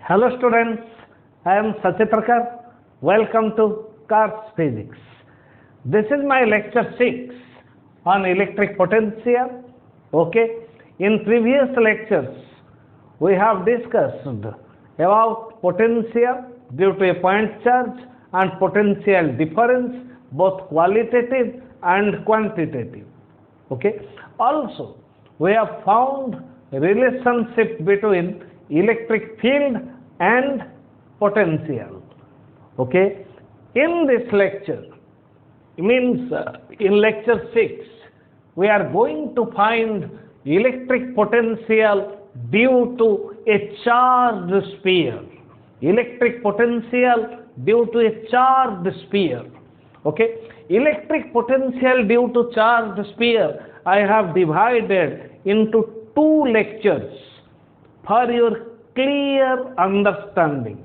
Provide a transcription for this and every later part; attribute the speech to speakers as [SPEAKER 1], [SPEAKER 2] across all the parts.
[SPEAKER 1] Hello students, I am Satyaprakash. Welcome to Cars Physics. This is my lecture 6 on electric potential. Okay, in previous lectures we have discussed about potential due to a point charge and potential difference, both qualitative and quantitative. Okay, also we have found relationship between electric field and potential. Okay, in this lecture, in lecture 6, we are going to find electric potential due to a charged sphere. Electric potential due to a charged sphere. Okay, electric potential due to charged sphere I have divided into 2 lectures for your clear understanding.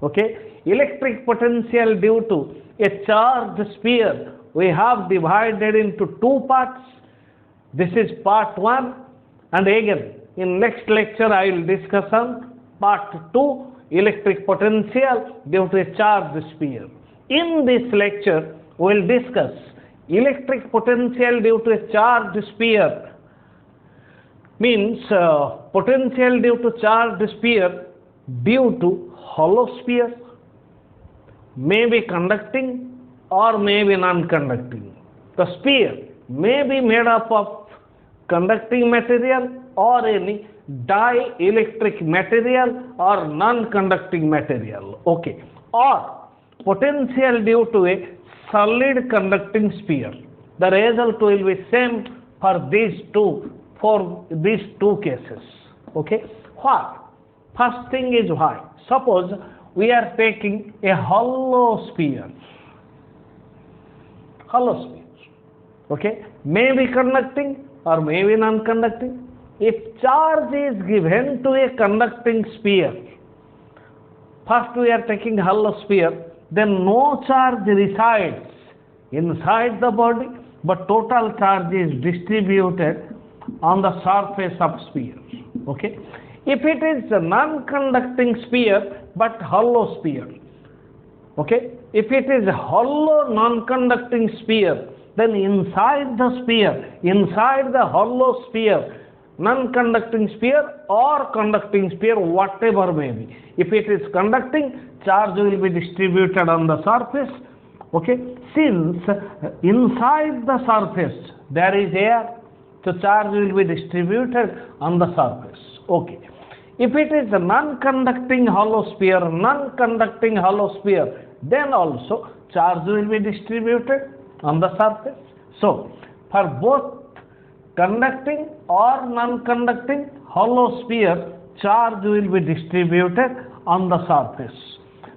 [SPEAKER 1] Okay, electric potential due to a charged sphere we have divided into 2 parts. This is part 1, and again in next lecture I will discuss on part 2, electric potential due to a charged sphere. In this lecture we will discuss electric potential due to a charged sphere, means potential due to charged sphere due to hollow sphere, may be conducting or may be non-conducting. The sphere may be made up of conducting material or any dielectric material or non-conducting material. Okay, or potential due to a solid conducting sphere. The result will be same for these two cases. Okay, why? First thing is why. Suppose we are taking a hollow sphere. Okay, may be conducting or may be non-conducting. If charge is given to a conducting sphere, first we are taking hollow sphere, then no charge resides inside the body, but total charge is distributed on the surface of sphere. Okay, if it is a non-conducting sphere but hollow sphere, okay, if it is a hollow non-conducting sphere, then inside the hollow sphere, non-conducting sphere or conducting sphere, whatever may be, if it is conducting, charge will be distributed on the surface. Okay, since inside the surface there is air, so charge will be distributed on the surface. Okay, if it is a non-conducting hollow sphere, then also charge will be distributed on the surface. So for both conducting or non-conducting hollow sphere, charge will be distributed on the surface.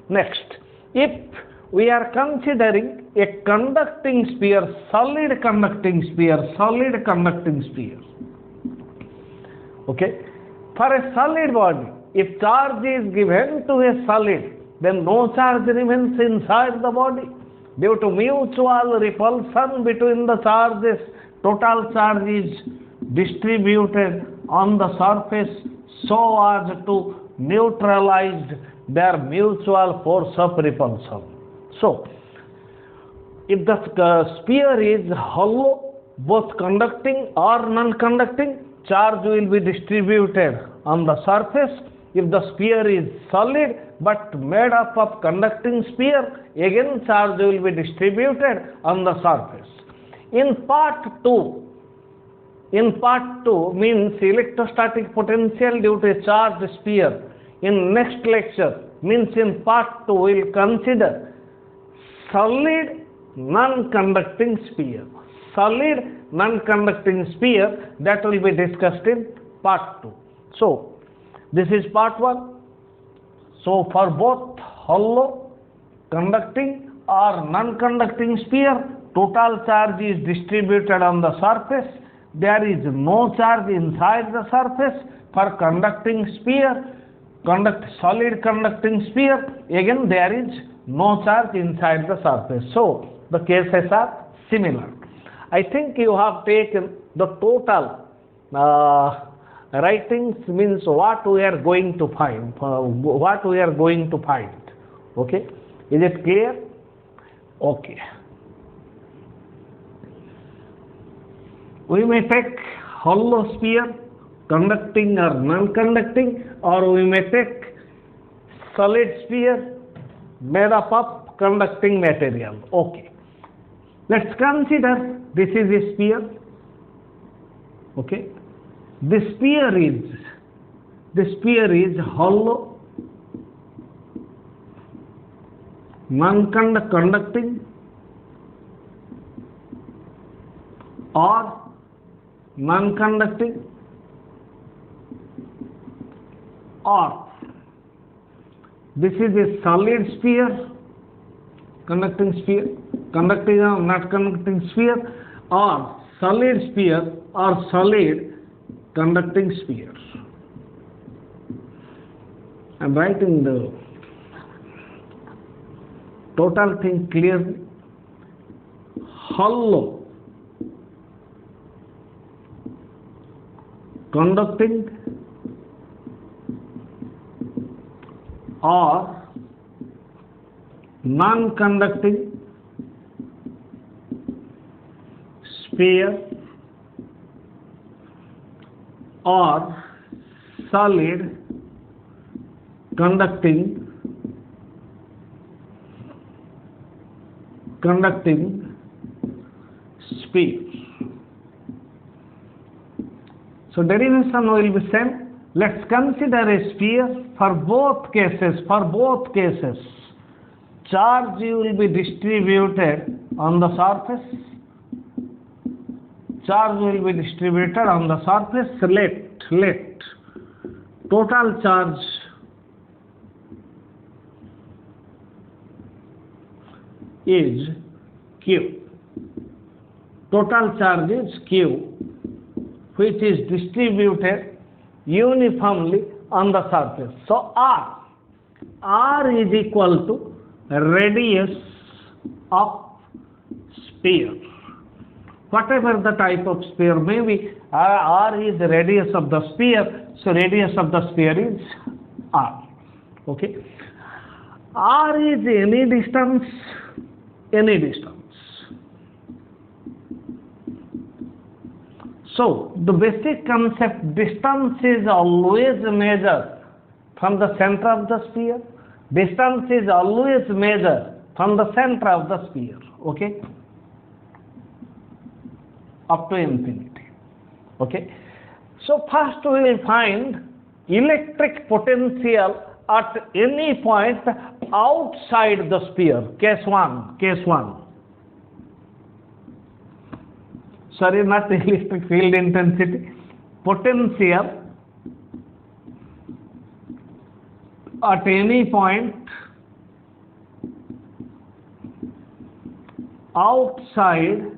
[SPEAKER 1] Next, if we are considering a conducting sphere, solid conducting sphere. Okay, for a solid body, if charge is given to a solid, then no charge remains inside the body. Due to mutual repulsion between the charges, total charge is distributed on the surface so as to neutralize their mutual force of repulsion. So, if the sphere is hollow, both conducting or non-conducting, charge will be distributed on the surface. If the sphere is solid but made up of conducting sphere, again charge will be distributed on the surface. In part 2 means electrostatic potential due to a charged sphere. In next lecture, means in part 2, we will consider solid non-conducting sphere. That will be discussed in part 2. So, this is part 1. So, for both hollow, conducting or non-conducting sphere, total charge is distributed on the surface. There is no charge inside the surface. For conducting sphere, solid conducting sphere, again there is no charge inside the surface. So, the cases are similar. I think you have taken the total writings means what we are going to find, what we are going to find. Okay, is it clear? Okay. We may take hollow sphere, conducting or non-conducting, or we may take solid sphere made up of conducting material. Okay. Let's consider this is a sphere. Okay. The sphere is hollow, non-conducting, or non-conducting, or this is a solid sphere, conducting sphere, conducting or not conducting sphere, or solid sphere or solid conducting sphere. I am writing the total thing clearly. Hollow, conducting, or non-conducting sphere, or solid conducting sphere. So derivation will be same. Let's consider a sphere for both cases. For both cases, charge will be distributed on the surface. Charge will be distributed on the surface. Let total charge is Q. Total charge is Q, which is distributed uniformly on the surface. So R is equal to radius of sphere. Whatever the type of sphere may be, R is the radius of the sphere, so radius of the sphere is R. Okay. R is any distance. So the basic concept, distance is always measured from the center of the sphere. Distance is always measured from the center of the sphere. Okay, up to infinity. Okay, so first we will find electric potential at any point outside the sphere. Case 1. Sorry, not electric field intensity. Potential at any point outside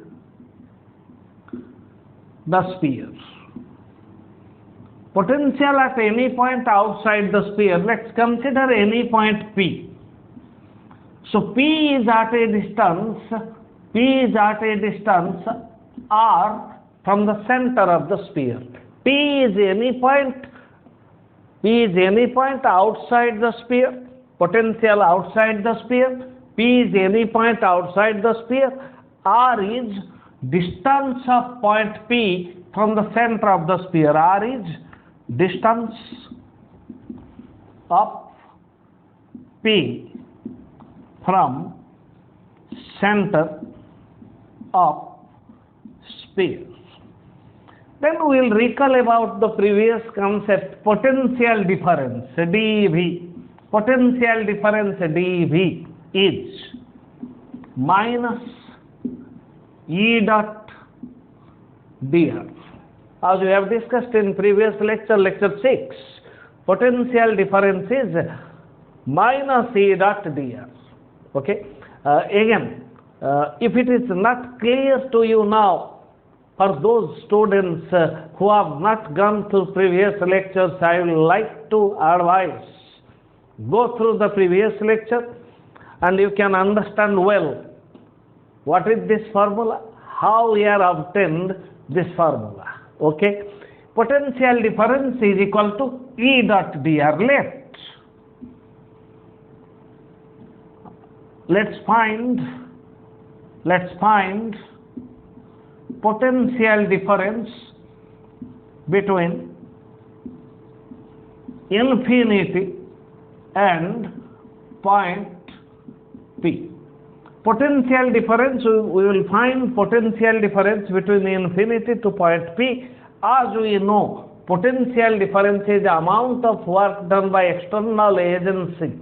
[SPEAKER 1] the sphere. Potential at any point outside the sphere. Let's consider any point P. So P is at a distance R from the center of the sphere. P is any point outside the sphere. Potential outside the sphere. P is any point outside the sphere. R is distance of point P from the center of the sphere. R is distance of P from center of sphere. Then we will recall about the previous concept, potential difference, dV. Potential difference dV is minus E dot dr. As we have discussed in previous lecture, lecture 6, potential difference is minus E dot dr. Okay. Again, if it is not clear to you now, for those students who have not gone through previous lectures, I would like to advise, go through the previous lecture and you can understand well what is this formula, how we have obtained this formula. Okay. Potential difference is equal to E dot dr left. Let's find potential difference between infinity and point P. Potential difference, we will find potential difference between infinity to point P. As we know, potential difference is the amount of work done by external agency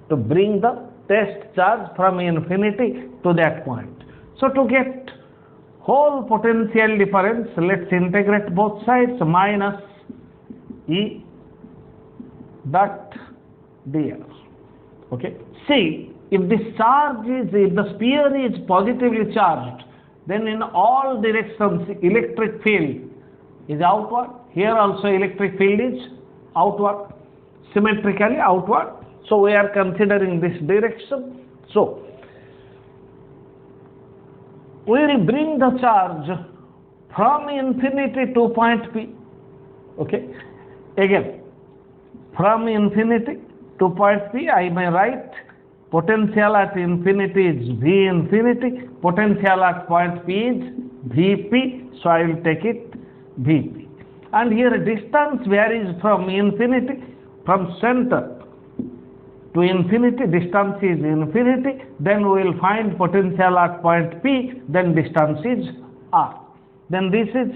[SPEAKER 1] to bring the test charge from infinity to that point. So to get whole potential difference, let's integrate both sides, minus E dot dr. Okay. See, if the sphere is positively charged, then in all directions electric field is outward. Here also electric field is outward, symmetrically outward. So we are considering this direction. So we will bring the charge from infinity to point P. Okay. Again, from infinity to point P, I may write potential at infinity is V infinity, potential at point P is Vp, so I will take it Vp. And here distance varies from infinity, from center to infinity, distance is infinity, then we will find potential at point P, then distance is R. Then this is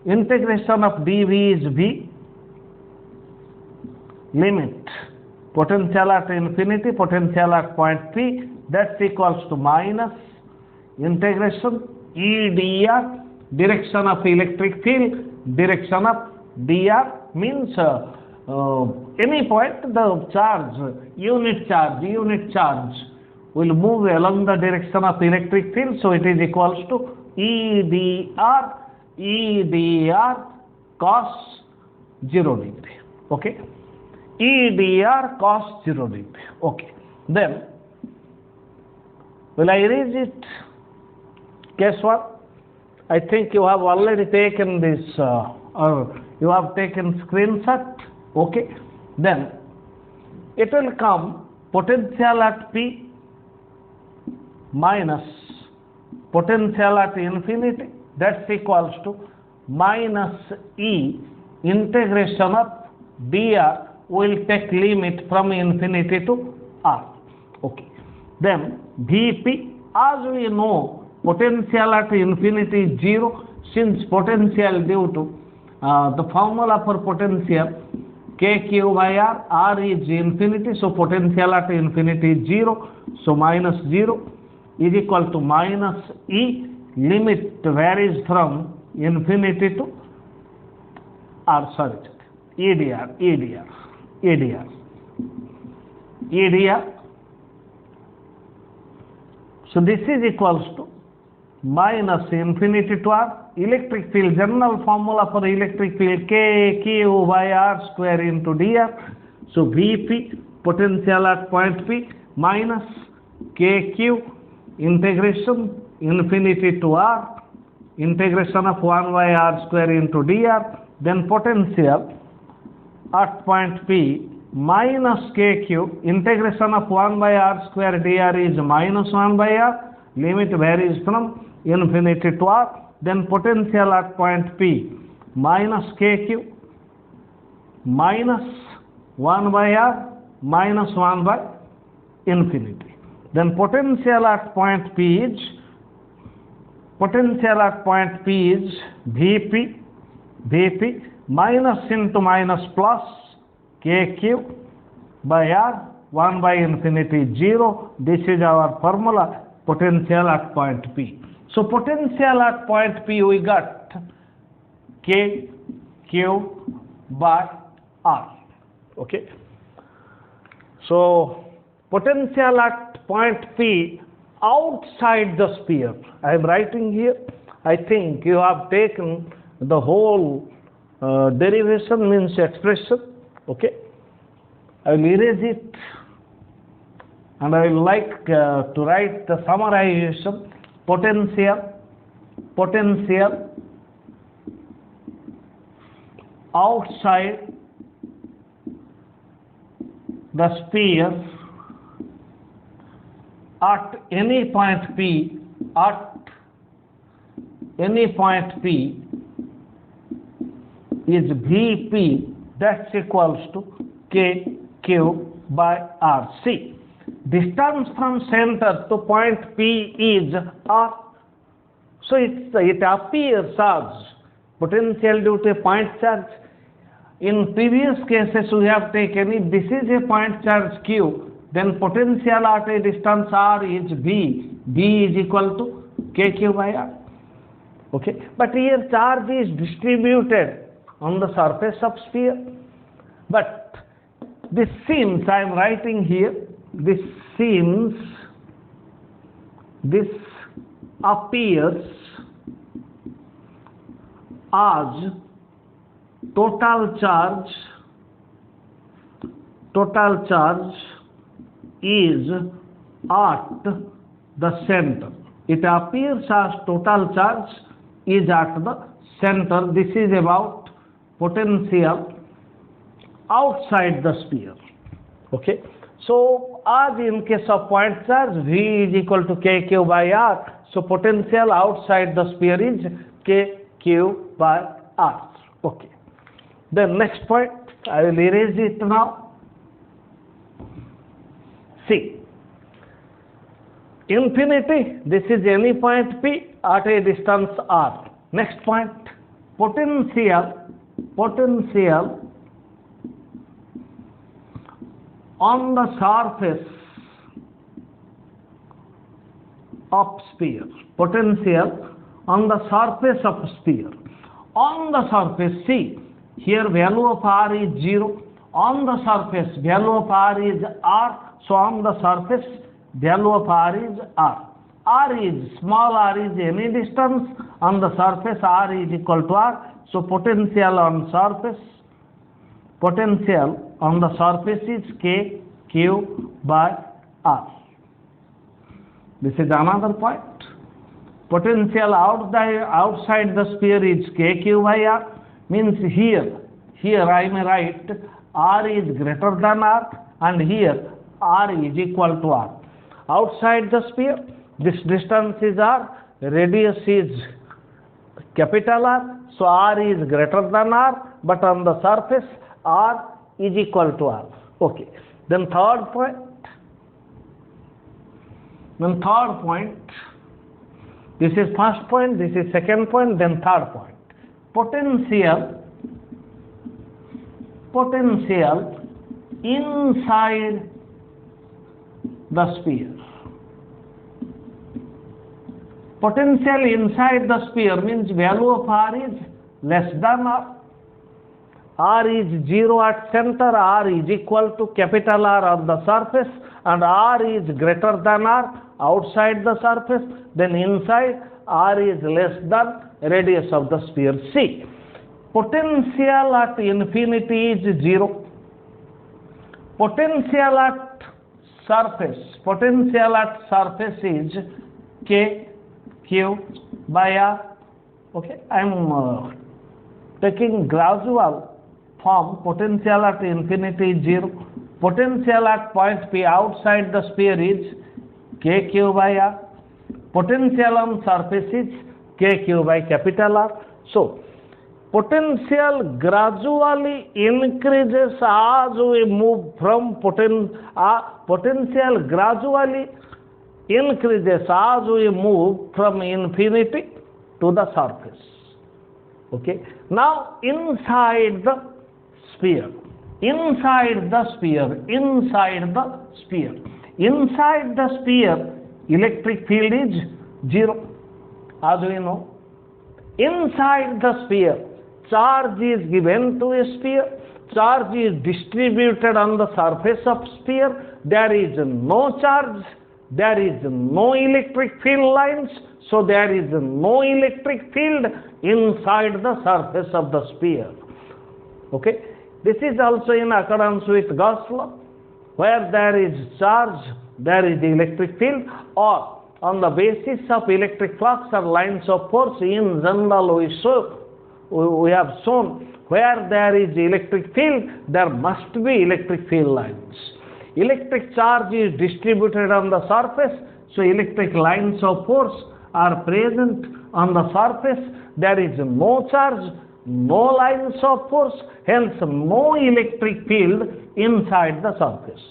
[SPEAKER 1] integration of dV is V, limit potential at infinity, potential at point P, that's equals to minus integration E dr, direction of electric field, direction of dr means any point the charge, unit charge will move along the direction of electric field, so it is equals to E dr cos 0 degree. Okay. E dr cos 0 degree. Okay. Then, will I erase it? Guess what? I think you have already taken this, or you have taken screenshot. Okay. Then, it will come potential at P minus potential at infinity, that's equals to minus E integration of dr will take limit from infinity to R. Okay. Then Vp, as we know, potential at infinity is 0, since potential due to the formula for potential kq by r, r is infinity, so potential at infinity is 0, so minus 0 is equal to minus E, limit varies from infinity to r, sorry, EDR. So this is equals to minus infinity to r, electric field, general formula for electric field kq by r square into dr. So Vp, potential at point P, minus kq integration infinity to r, integration of 1 by r square into dr, then potential at point P minus kq, integration of 1 by r square dr is minus 1 by r, limit varies from infinity to r, then potential at point P minus kq minus 1 by r minus 1 by infinity. Then potential at point P is Vp minus into minus plus kq by r, 1 by infinity 0. This is our formula, potential at point P. So potential at point P we got k q by r. Okay. So potential at point P outside the sphere, I am writing here. I think you have taken the whole derivation, means expression. Okay. I will erase it and I will like to write the summarization. Potential outside the sphere at any point P, at any point P is Vp, that's equals to KQ by R. See, distance from center to point P is R. So it appears as potential due to a point charge. In previous cases we have taken, if this is a point charge Q, then potential at a distance R is V. V is equal to KQ by R. Okay, but here charge is distributed on the surface of sphere. But this seems, I am writing here, this seems, this appears as total charge is at the center. It appears as total charge is at the center. This is about potential outside the sphere. Okay. So, as in case of point charge, V is equal to KQ by R. So, potential outside the sphere is KQ by R. Okay. Then next point, I will erase it now. See, infinity, this is any point P at a distance R. Next point, potential on the surface of sphere. Potential on the surface of sphere. On the surface, see, here value of R is 0. On the surface, value of R is R. So on the surface, value of R is R. R is, small r is any distance. On the surface, R is equal to R. So potential on the surface is KQ by R. This is another point. Potential outside the sphere is KQ by R. Means here I may write R is greater than R, and here R is equal to R. Outside the sphere, this distance is R, radius is capital R, so R is greater than R, but on the surface R is equal to R. Okay. Then third point. This is first point, this is second point, then third point. Potential inside the sphere. Potential inside the sphere means value of R is less than R. R is 0 at center, R is equal to capital R on the surface, and R is greater than R outside the surface. Then inside, R is less than radius of the sphere. See, potential at infinity is 0. Potential at surface is KQ by R. Okay, I am taking gradual form. Potential at infinity is 0. Potential at point P outside the sphere is KQ by R. Potential on surface is KQ by capital R. So, potential gradually increases as we move from potential gradually increases as we move from infinity to the surface. Okay. Now, inside the sphere, electric field is 0, as we know. Inside the sphere, charge is given to a sphere, charge is distributed on the surface of sphere, there is no charge, there is no electric field lines, so there is no electric field inside the surface of the sphere. Okay, this is also in accordance with Gauss law, where there is charge, there is electric field, or on the basis of electric flux or lines of force. In general, we have shown Where there is electric field, there must be electric field lines. Electric charge is distributed on the surface, so electric lines of force are present on the surface. There is no charge, no lines of force, hence no electric field inside the surface.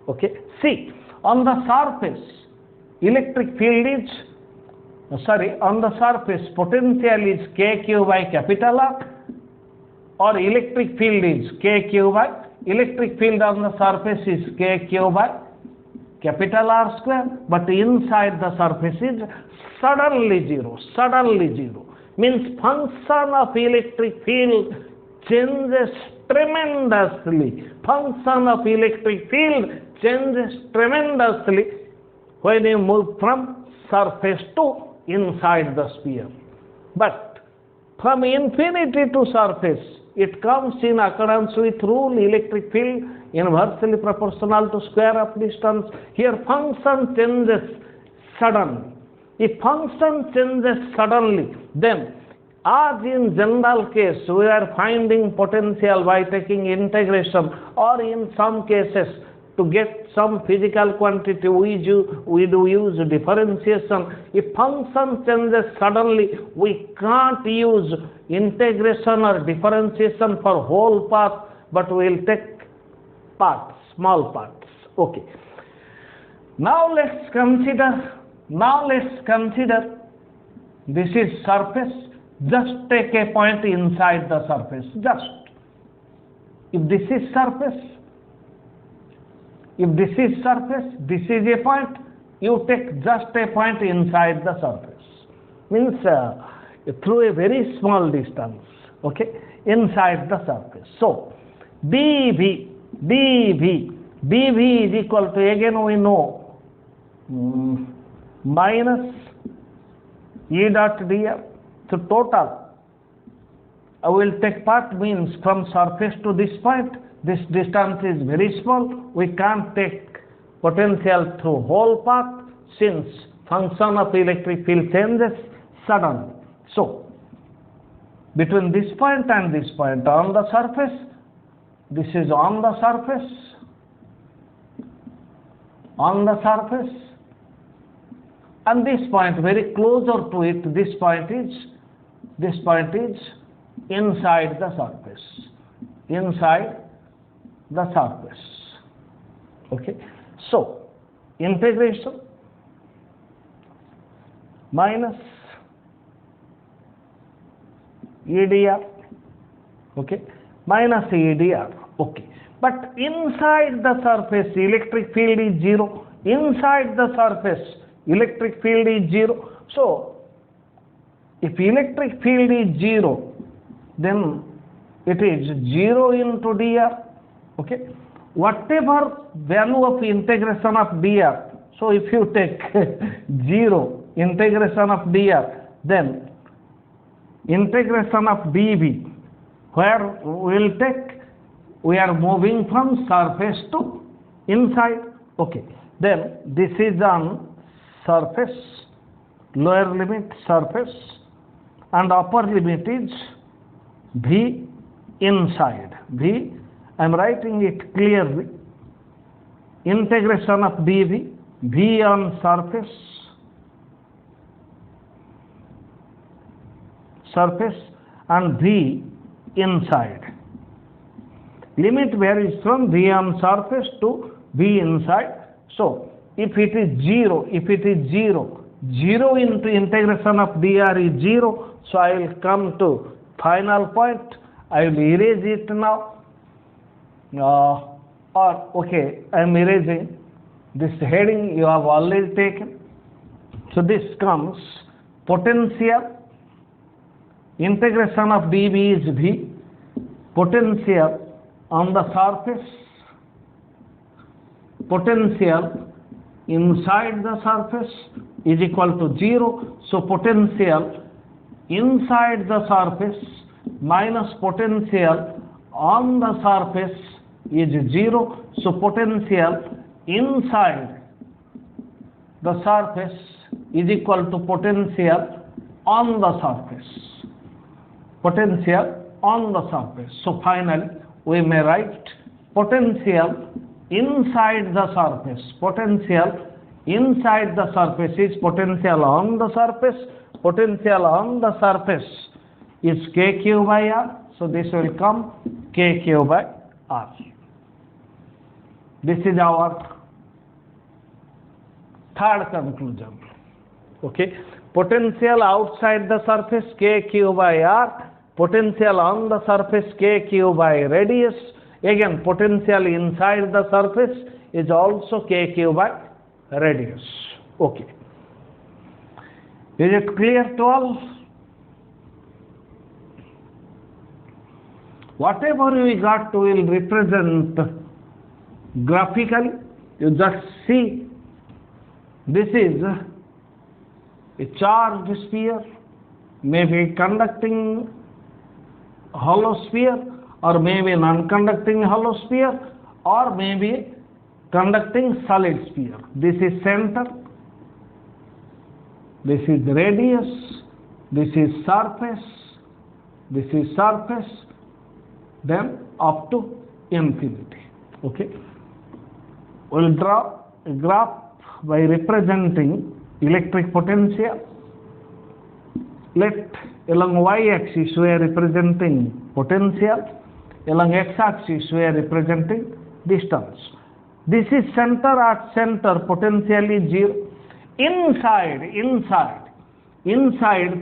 [SPEAKER 1] Okay, see, on the surface, electric field is, on the surface, potential is kq by capital R, or electric field is kq by, electric field on the surface is kq by capital R square, but inside the surface is suddenly zero, means function of electric field changes tremendously. Function of electric field changes tremendously when you move from surface to inside the sphere. But from infinity to surface, it comes in accordance with rule, electric field inversely proportional to square of distance. Here function changes suddenly. If function changes suddenly, then as in general case, we are finding potential by taking integration, or in some cases to get some physical quantity we do use differentiation. If function changes suddenly, we can't use integration or differentiation for whole path, but we will take parts, small parts. Okay. Now let's consider this is surface. Just take a point inside the surface. Just. If this is surface, this is a point, you take just a point inside the surface. Means through a very small distance, okay, inside the surface. So, dV is equal to, again we know, minus E dot dr. So, total, I will take part, means from surface to this point, this distance is very small, we can't take potential through whole path since function of electric field changes suddenly. So, between this point and this point on the surface, this is on the surface, and this point very closer to it, this point is inside the surface, okay. So, integration minus EdR, okay, minus EdR, okay. But inside the surface, electric field is zero. Inside the surface, electric field is zero. So, if electric field is zero, then it is 0 into dr, okay. Whatever value of integration of dr, so if you take 0 integration of dr, then integration of dv, where we are moving from surface to inside, okay. Then this is on surface, lower limit surface, and upper limit is V inside. V, I am writing it clearly. Integration of dV, V on surface and V inside. Limit varies from V on surface to V inside. So, if it is 0, 0 into integration of dr is 0, so I will come to final point. I will erase it now. Okay, I am erasing this heading you have already taken. So, this comes potential, integration of dV is V, potential on the surface, potential inside the surface is equal to 0. So, potential inside the surface minus potential on the surface is 0. So, potential inside the surface is equal to potential on the surface. Potential on the surface. So finally, we may write potential inside the surface. Potential inside the surface is potential on the surface. Potential on the surface is kq by r. So this will come kq by r. This is our third conclusion. Okay. Potential outside the surface kq by r. Potential on the surface kq by radius. Again, potential inside the surface is also kq by radius. Okay. Is it clear to all? Whatever we got will represent graphically. You just see this is a charged sphere, maybe conducting hollow sphere, or maybe non-conducting hollow sphere, or maybe conducting solid sphere. This is center, this is radius, this is surface, this is surface, then up to infinity. Okay. We'll draw a graph by representing electric potential. Let along y-axis we are representing potential, along x-axis we are representing distance. This is center. At center potential is 0. Inside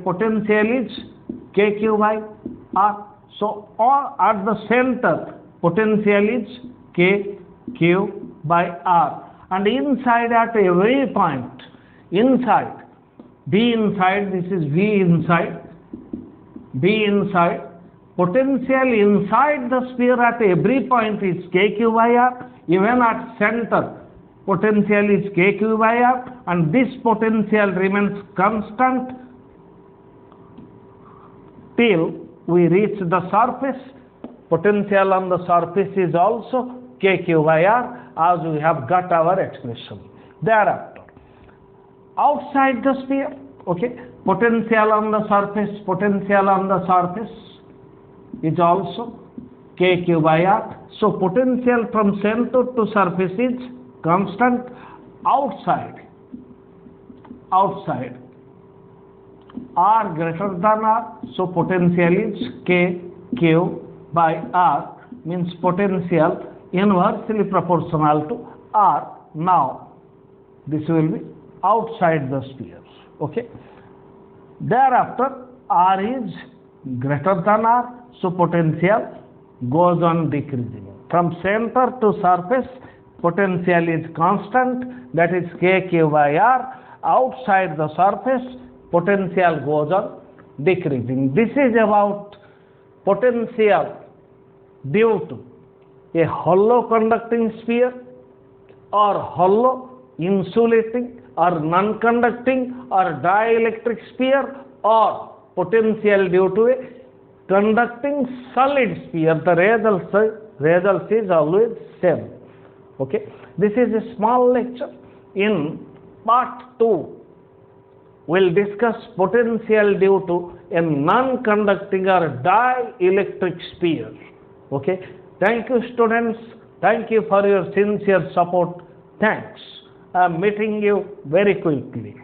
[SPEAKER 1] potential is kq by r. So at the center potential is kq by r, and inside at every point, inside, B inside, this is V inside, B inside, potential inside the sphere at every point is kq by r. Even at center potential is kq by r, and this potential remains constant till we reach the surface. Potential on the surface is also kq by r, as we have got our expression. Thereafter, outside the sphere, okay, potential on the surface is also kq by r. So potential from center to surface is constant. Outside r greater than r, so potential is kq by r, means potential inversely proportional to r. Now this will be outside the sphere. Okay. Thereafter r is greater than r, so potential goes on decreasing. From center to surface potential is constant, that is kq by r. Outside the surface potential goes on decreasing. This is about potential due to a hollow conducting sphere, or hollow insulating or non-conducting or dielectric sphere, or potential due to a conducting solid sphere. The result is always same. Okay. This is a small lecture. In part 2, we'll discuss potential due to a non-conducting or dielectric sphere. Okay. Thank you, students. Thank you for your sincere support. Thanks. I am meeting you very quickly.